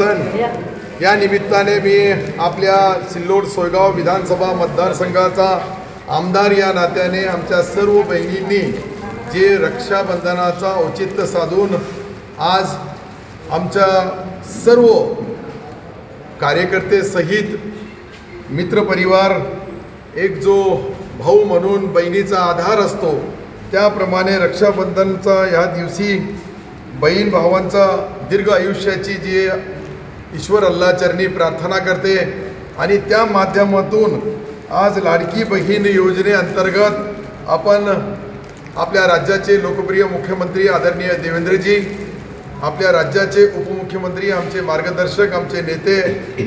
सण या निमित्ताने मी आपल्या सिल्लोड सोयगाव विधानसभा मतदारसंघाचा आमदार या नात्याने आमच्या सर्व बहिणींनी जे रक्षाबंधनाचा औचित्य साधून आज आमच्या सर्व कार्यकर्ते सहित मित्रपरिवार एक जो भाऊ म्हणून बहिणीचा आधार असतो त्याप्रमाणे रक्षाबंधनचा ह्या दिवशी बहीण भावांचा दीर्घ आयुष्याची जी ईश्वर अल्लाचरणी प्रार्थना करते आणि त्या माध्यमातून आज लाडकी बहीण योजनेअंतर्गत आपण आपल्या राज्याचे लोकप्रिय मुख्यमंत्री आदरणीय देवेंद्रजी, आपल्या राज्याचे उपमुख्यमंत्री आमचे मार्गदर्शक आमचे नेते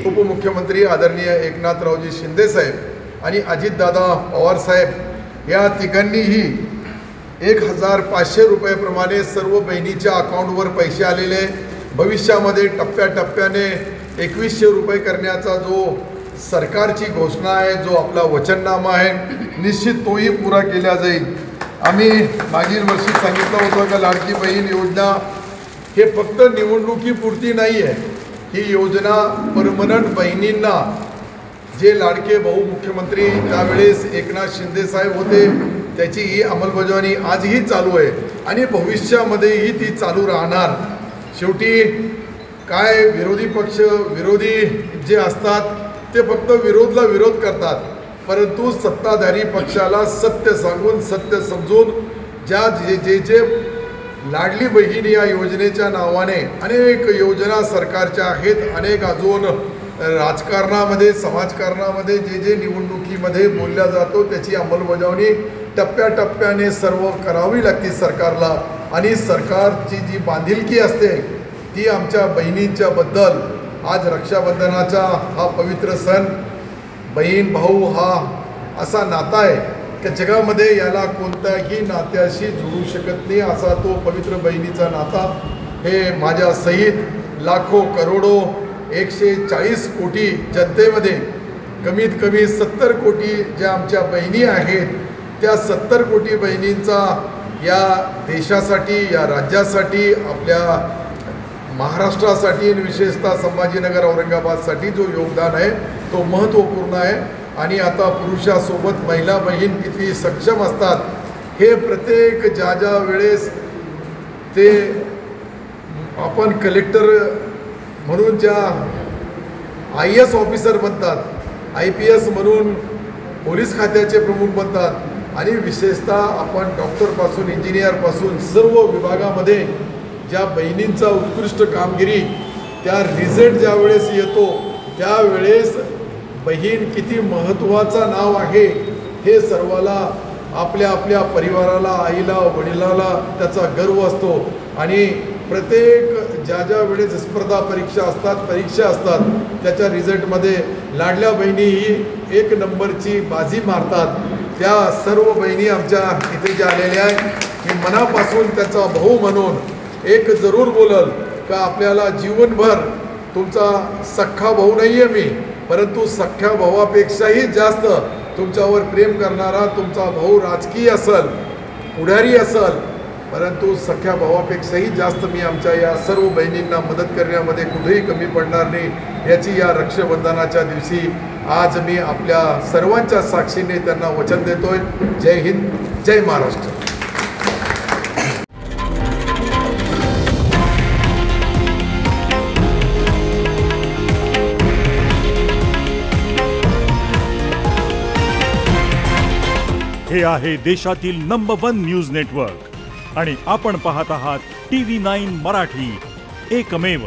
उपमुख्यमंत्री आदरणीय एकनाथरावजी शिंदे साहेब आणि अजितदादा पवार साहेब या तिघांनीही 1500 रुपयाप्रमाणे सर्व बहिणीच्या अकाउंटवर पैसे आलेले, भविष्यामध्ये टप्प्याटप्प्याने 2100 रुपये करण्याचा जो सरकारची घोषणा आहे, जो आपला वचननामा आहे, निश्चित तोही पुरा केला जाईल। आम्ही मागील वर्षी सांगितलं होतं की लाडकी बहीण योजना हे फक्त निवडणुकीपुरती नाही आहे, ही योजना परमनंट बहिणींना जे लाडके भाऊ मुख्यमंत्री त्यावेळेस एकनाथ शिंदे साहेब होते त्याची ही अंमलबजावणी आजही चालू आहे आणि भविष्यामध्येही ती चालू राहणार। शेवटी काय विरोधी पक्ष विरोधी जे असतात ते फक्त विरोधला विरोध करतात, परंतु सत्ताधारी पक्षाला सत्य सांगून सत्य समजून ज्या जे लाडली बहीण या योजनेच्या नावाने अनेक योजना सरकारच्या आहेत, अनेक अजून राजकारणामध्ये समाजकारणामध्ये जे निवडणुकीमध्ये बोलल्या जातो त्याची अंमलबजावणी टप्प्याटप्प्याने सर्व करावी लागते सरकारला आणि सरकारची जी बांधिलकी असते ती आमच्या बहिणींच्या बद्दल आज रक्षाबंधनाचा हा पवित्र सण, बहीण भाऊ हा असा नाता आहे की जगामध्ये याला कोणत्याही नात्याशी जोडू शकत नाही असा तो पवित्र बहिणीचा नाता। हे माझ्या सहित लाखो करोडो 140 कोटी जनतेमध्ये कमीत कमी 70 कोटी ज्या आमच्या बहिणी आहेत त्या 70 कोटी बहिणींचा या देशासाठी या राज्यासाठी आपल्या महाराष्ट्रासाठी आणि विशेषतः संभाजीनगर औरंगाबादसाठी जो योगदान आहे तो महत्त्वपूर्ण आहे आणि आता पुरुषासोबत महिला बहीण किती सक्षम असतात हे प्रत्येक ज्या वेळेस ते आपण कलेक्टर म्हणून ज्या IAS ऑफिसर बनतात, IPS म्हणून पोलीस खात्याचे प्रमुख बनतात आणि विशेषतः आपण डॉक्टरपासून इंजिनियरपासून सर्व विभागामध्ये ज्या बहिणींचा उत्कृष्ट कामगिरी त्या रिझल्ट ज्यावेळेस येतो त्यावेळेस बहीण किती महत्त्वाचा नाव आहे हे सर्वाला आपल्या आपल्या परिवाराला आईला वडिलाला त्याचा गर्व असतो आणि प्रत्येक ज्या वेळेस स्पर्धा परीक्षा असतात त्याच्या रिझल्टमध्ये लाडल्या बहिणी ही 1 नंबरची बाजी मारतात। त्या सर्व बहिणी आमच्या इथे ज्या आलेल्या आहेत मी मनापासून त्याचा भाऊ म्हणून एक जरूर बोलल का आपल्याला जीवनभर तुमचा सख्खा भाऊ नाही आहे मी, परंतु सख्ख्या भावापेक्षाही जास्त तुमच्यावर प्रेम करणारा तुमचा भाऊ राजकीय असेल पुढारी असेल, परंतु सख्या भावापेक्षाही जास्त मी आमच्या या सर्व बहिणींना मदत करण्यामध्ये कुठेही कमी पडणार नाही याची या रक्षाबंधनाच्या दिवशी आज मी आपल्या सर्वांच्या साक्षीने त्यांना वचन देतोय। जय हिंद, जय महाराष्ट्र। हे आहे देशातील नंबर 1 न्यूज नेटवर्क आणि आपण पाहत आहात TV9 मराठी, एकमेव।